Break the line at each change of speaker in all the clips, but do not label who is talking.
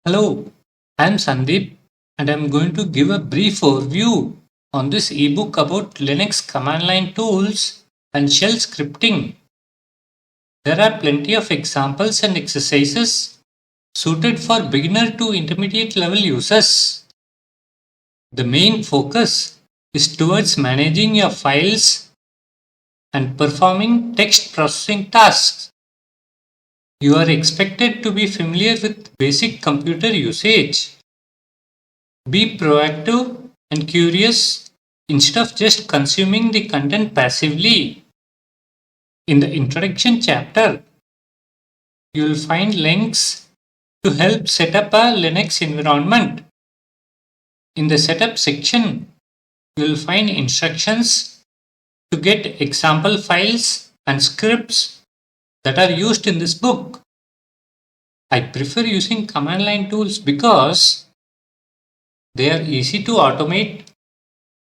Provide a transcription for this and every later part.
Hello, I am Sandeep and I am going to give a brief overview on this ebook about Linux command line tools and shell scripting. There are plenty of examples and exercises suited for beginner to intermediate level users. The main focus is towards managing your files and performing text processing tasks. You are expected to be familiar with basic computer usage. Be proactive and curious instead of just consuming the content passively. In the introduction chapter, you will find links to help set up a Linux environment. In the setup section, you will find instructions to get example files and scripts that are used in this book. I prefer using command line tools because they are easy to automate,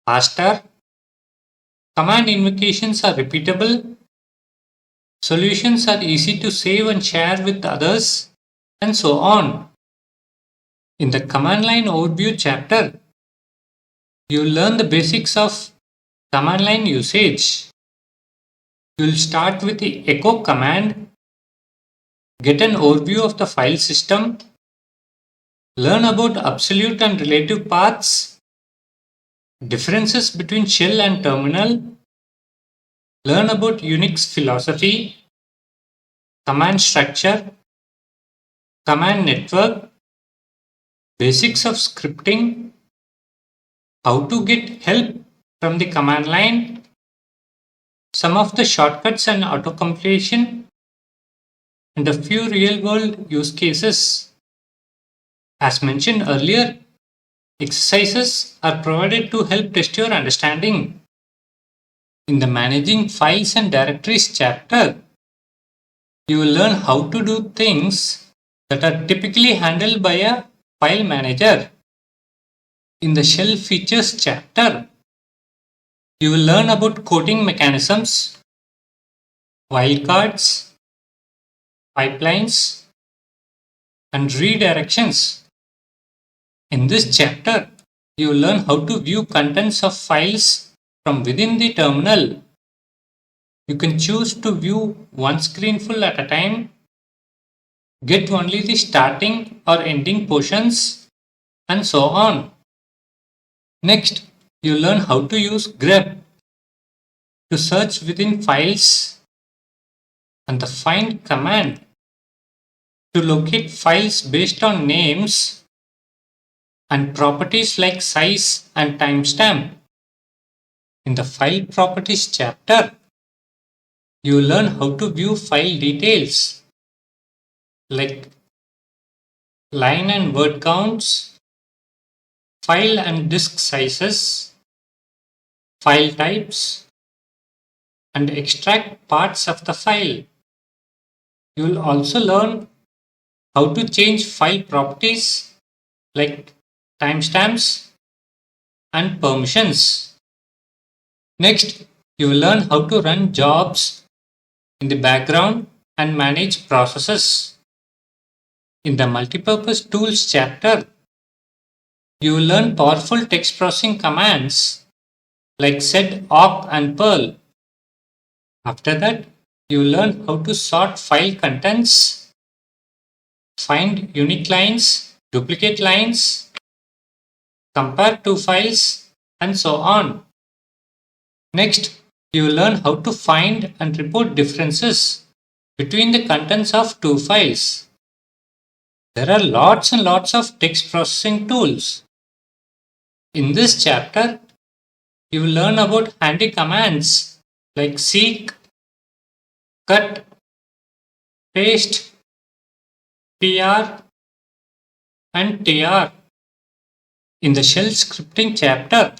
faster, command invocations are repeatable, solutions are easy to save and share with others, and so on. In the command line overview chapter, you will learn the basics of command line usage. You will start with the echo command, get an overview of the file system, learn about absolute and relative paths, differences between shell and terminal, learn about Unix philosophy, command structure, command network, basics of scripting, how to get help from the command line, some of the shortcuts and autocompletion, and a few real-world use cases. As mentioned earlier, exercises are provided to help test your understanding. In the Managing Files and Directories chapter, you will learn how to do things that are typically handled by a file manager. In the Shell Features chapter, you will learn about coding mechanisms, wildcards, pipelines, and redirections. In this chapter, you will learn how to view contents of files from within the terminal. You can choose to view one screen full at a time, get only the starting or ending portions, and so on. Next, you learn how to use grep to search within files and the find command to locate files based on names and properties like size and timestamp. In the File Properties chapter, you will learn how to view file details like line and word counts, file and disk sizes, file types, and extract parts of the file. You will also learn how to change file properties like timestamps and permissions. Next, you will learn how to run jobs in the background and manage processes. In the Multipurpose Tools chapter, you will learn powerful text processing commands like sed, awk, and perl. After that, you will learn how to sort file contents, find unique lines, duplicate lines, compare two files, and so on. Next, you will learn how to find and report differences between the contents of two files. There are lots and lots of text processing tools. In this chapter, you will learn about handy commands like seek, cut, paste, pr, and tr. In the shell scripting chapter,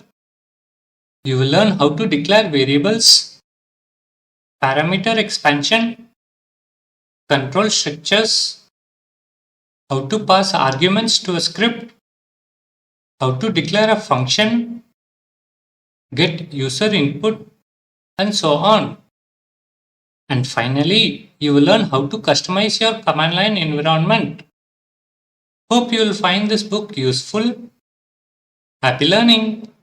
you will learn how to declare variables, parameter expansion, control structures, how to pass arguments to a script, how to declare a function, get user input, and so on. And finally, you will learn how to customize your command line environment. Hope you will find this book useful. Happy learning!